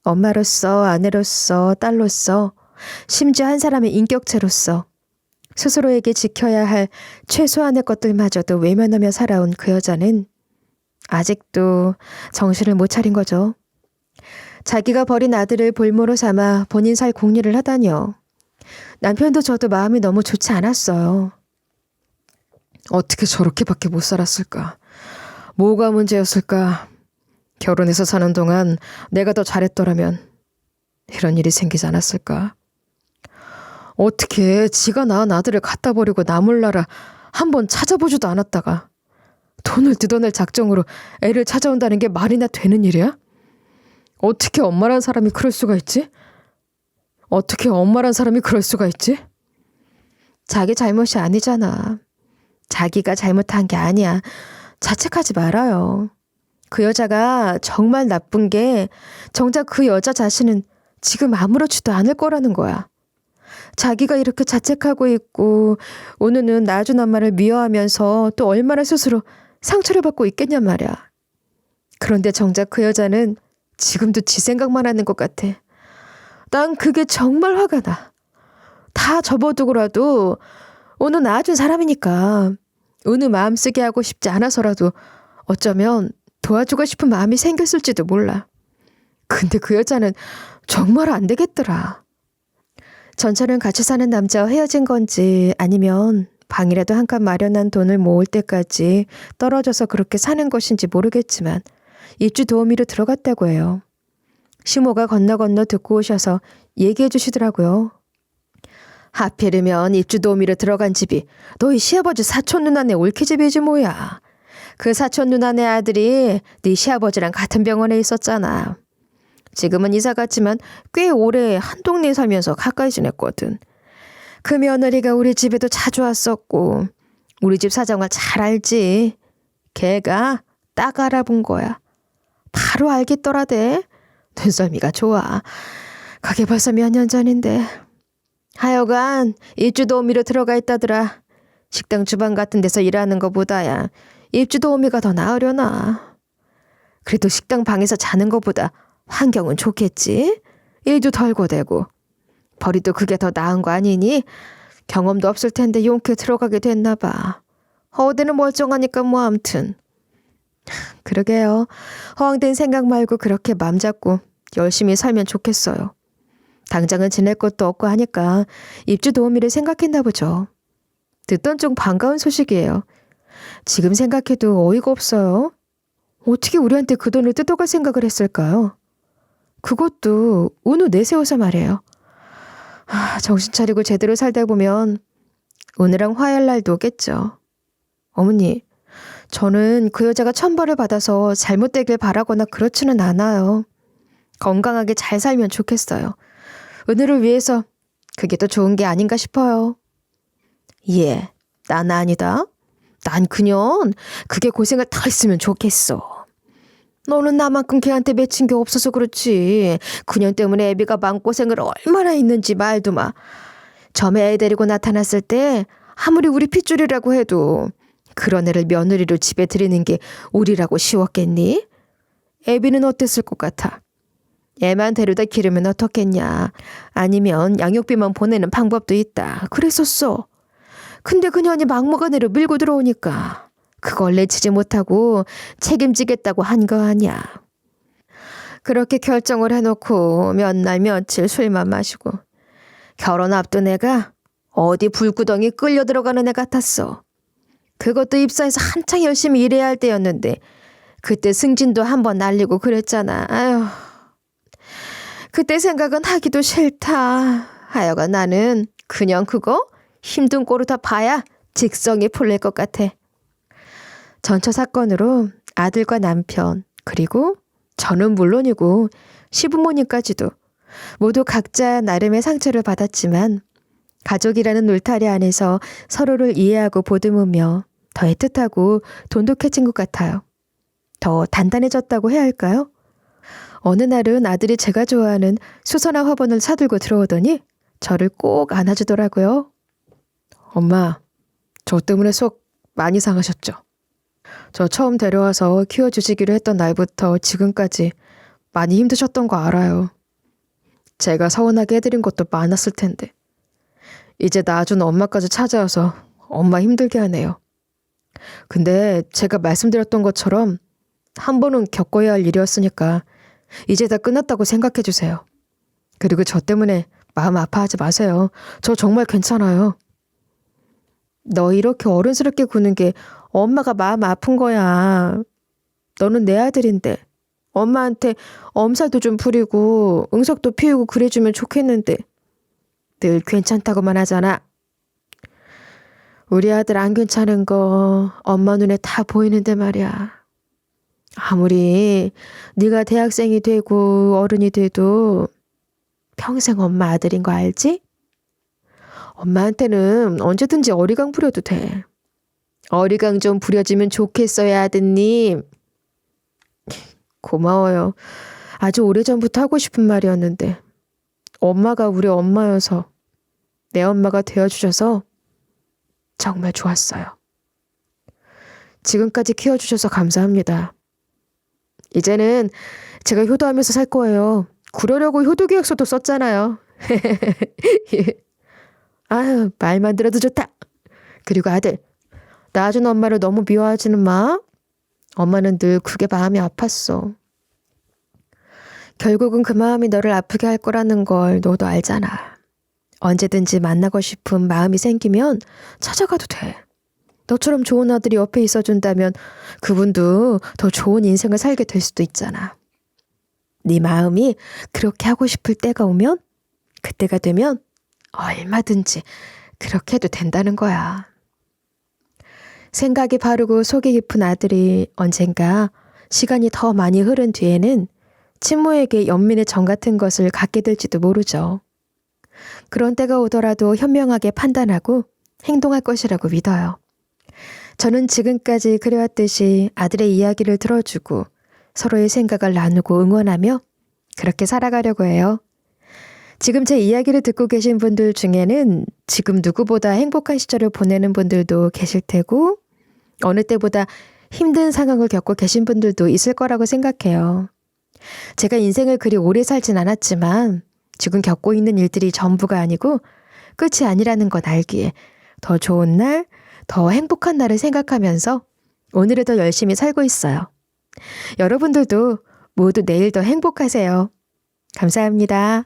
Speaker 1: 엄마로서, 아내로서, 딸로서, 심지어 한 사람의 인격체로서 스스로에게 지켜야 할 최소한의 것들마저도 외면하며 살아온 그 여자는 아직도 정신을 못 차린 거죠. 자기가 버린 아들을 볼모로 삼아 본인 살 궁리를 하다니요. 남편도 저도 마음이 너무 좋지 않았어요. 어떻게 저렇게밖에 못 살았을까? 뭐가 문제였을까? 결혼해서 사는 동안 내가 더 잘했더라면 이런 일이 생기지 않았을까? 어떻게 지가 낳은 아들을 갖다 버리고 나 몰라라 한번 찾아보지도 않았다가 돈을 뜯어낼 작정으로 애를 찾아온다는 게 말이나 되는 일이야? 어떻게 엄마란 사람이 그럴 수가 있지? 어떻게 엄마란 사람이 그럴 수가 있지? 자기 잘못이 아니잖아. 자기가 잘못한 게 아니야. 자책하지 말아요. 그 여자가 정말 나쁜 게 정작 그 여자 자신은 지금 아무렇지도 않을 거라는 거야. 자기가 이렇게 자책하고 있고 오늘은 낳아준 엄마를 미워하면서 또 얼마나 스스로 상처를 받고 있겠냔 말이야. 그런데 정작 그 여자는 지금도 지 생각만 하는 것 같아. 난 그게 정말 화가 나. 다 접어두고라도 오늘 낳아준 사람이니까 어느 마음 쓰게 하고 싶지 않아서라도 어쩌면 도와주고 싶은 마음이 생겼을지도 몰라. 근데 그 여자는 정말 안 되겠더라. 전철은 같이 사는 남자와 헤어진 건지 아니면 방이라도 한 칸 마련한 돈을 모을 때까지 떨어져서 그렇게 사는 것인지 모르겠지만 입주 도우미로 들어갔다고 해요. 시모가 건너 듣고 오셔서 얘기해 주시더라고요. 하필이면 입주 도우미로 들어간 집이 너희 시아버지 사촌 누나네 올케집이지 뭐야. 그 사촌 누나네 아들이 네 시아버지랑 같은 병원에 있었잖아. 지금은 이사 갔지만 꽤 오래 한 동네에 살면서 가까이 지냈거든. 그 며느리가 우리 집에도 자주 왔었고 우리 집 사정을 잘 알지. 걔가 딱 알아본 거야. 바로 알겠더라대. 눈썰미가 좋아. 그게 벌써 몇 년 전인데. 하여간 입주 도우미로 들어가 있다더라. 식당 주방 같은 데서 일하는 것보다야 입주 도우미가 더 나으려나. 그래도 식당 방에서 자는 것보다 환경은 좋겠지. 일도 덜 고되고. 벌이도 그게 더 나은 거 아니니? 경험도 없을 텐데 용케 들어가게 됐나 봐. 어디는 멀쩡하니까 뭐 암튼. 그러게요. 허황된 생각 말고 그렇게 맘 잡고 열심히 살면 좋겠어요. 당장은 지낼 것도 없고 하니까 입주 도우미를 생각했나 보죠. 듣던 중 반가운 소식이에요. 지금 생각해도 어이가 없어요. 어떻게 우리한테 그 돈을 뜯어갈 생각을 했을까요? 그것도 운우 내세워서 말이에요. 정신 차리고 제대로 살다 보면 오늘랑 화해할 날도 오겠죠. 어머니, 저는 그 여자가 천벌을 받아서 잘못되길 바라거나 그렇지는 않아요. 건강하게 잘 살면 좋겠어요. 은우를 위해서 그게 더 좋은 게 아닌가 싶어요. 예, 난 아니다. 난 그년 그게 고생을 더 했으면 좋겠어. 너는 나만큼 걔한테 맺힌 게 없어서 그렇지. 그년 때문에 애비가 마음고생을 얼마나 했는지 말도 마. 점에 애 데리고 나타났을 때 아무리 우리 핏줄이라고 해도 그런 애를 며느리로 집에 들이는 게 우리라고 쉬웠겠니? 애비는 어땠을 것 같아? 애만 데려다 기르면 어떻겠냐. 아니면 양육비만 보내는 방법도 있다. 그랬었어. 근데 그년이 막무가내로 애를 밀고 들어오니까 그걸 내치지 못하고 책임지겠다고 한 거 아니야. 그렇게 결정을 해놓고 몇 날 며칠 술만 마시고 결혼 앞둔 애가 어디 불구덩이 끌려 들어가는 애 같았어. 그것도 입사해서 한창 열심히 일해야 할 때였는데 그때 승진도 한번 날리고 그랬잖아. 아휴. 그때 생각은 하기도 싫다. 하여간 나는 그냥 그거 힘든 꼴을 다 봐야 직성이 풀릴 것 같아. 전처 사건으로 아들과 남편 그리고 저는 물론이고 시부모님까지도 모두 각자 나름의 상처를 받았지만 가족이라는 울타리 안에서 서로를 이해하고 보듬으며 더 애틋하고 돈독해진 것 같아요. 더 단단해졌다고 해야 할까요? 어느 날은 아들이 제가 좋아하는 수선화 화분을 사들고 들어오더니 저를 꼭 안아주더라고요. 엄마, 저 때문에 속 많이 상하셨죠? 저 처음 데려와서 키워주시기로 했던 날부터 지금까지 많이 힘드셨던 거 알아요. 제가 서운하게 해드린 것도 많았을 텐데 이제 낳아준 엄마까지 찾아와서 엄마 힘들게 하네요. 근데 제가 말씀드렸던 것처럼 한 번은 겪어야 할 일이었으니까 이제 다 끝났다고 생각해 주세요. 그리고 저 때문에 마음 아파하지 마세요. 저 정말 괜찮아요. 너 이렇게 어른스럽게 구는 게 엄마가 마음 아픈 거야. 너는 내 아들인데 엄마한테 엄살도 좀 부리고 응석도 피우고 그래주면 좋겠는데 늘 괜찮다고만 하잖아. 우리 아들 안 괜찮은 거 엄마 눈에 다 보이는데 말이야. 아무리 네가 대학생이 되고 어른이 돼도 평생 엄마 아들인 거 알지? 엄마한테는 언제든지 어리광 부려도 돼. 어리광 좀 부려지면 좋겠어요, 아드님. 고마워요. 아주 오래전부터 하고 싶은 말이었는데 엄마가 우리 엄마여서 내 엄마가 되어주셔서 정말 좋았어요. 지금까지 키워주셔서 감사합니다. 이제는 제가 효도하면서 살 거예요. 그러려고 효도계약서도 썼잖아요. 아유, 말만 들어도 좋다. 그리고 아들, 낳아준 엄마를 너무 미워하지는 마. 엄마는 늘 그게 마음이 아팠어. 결국은 그 마음이 너를 아프게 할 거라는 걸 너도 알잖아. 언제든지 만나고 싶은 마음이 생기면 찾아가도 돼. 너처럼 좋은 아들이 옆에 있어준다면 그분도 더 좋은 인생을 살게 될 수도 있잖아. 네 마음이 그렇게 하고 싶을 때가 오면 그때가 되면 얼마든지 그렇게 해도 된다는 거야. 생각이 바르고 속이 깊은 아들이 언젠가 시간이 더 많이 흐른 뒤에는 친모에게 연민의 정 같은 것을 갖게 될지도 모르죠. 그런 때가 오더라도 현명하게 판단하고 행동할 것이라고 믿어요. 저는 지금까지 그래왔듯이 아들의 이야기를 들어주고 서로의 생각을 나누고 응원하며 그렇게 살아가려고 해요. 지금 제 이야기를 듣고 계신 분들 중에는 지금 누구보다 행복한 시절을 보내는 분들도 계실 테고 어느 때보다 힘든 상황을 겪고 계신 분들도 있을 거라고 생각해요. 제가 인생을 그리 오래 살진 않았지만 지금 겪고 있는 일들이 전부가 아니고 끝이 아니라는 것 알기에 더 좋은 날, 더 행복한 날을 생각하면서 오늘을 더 열심히 살고 있어요. 여러분들도 모두 내일 더 행복하세요. 감사합니다.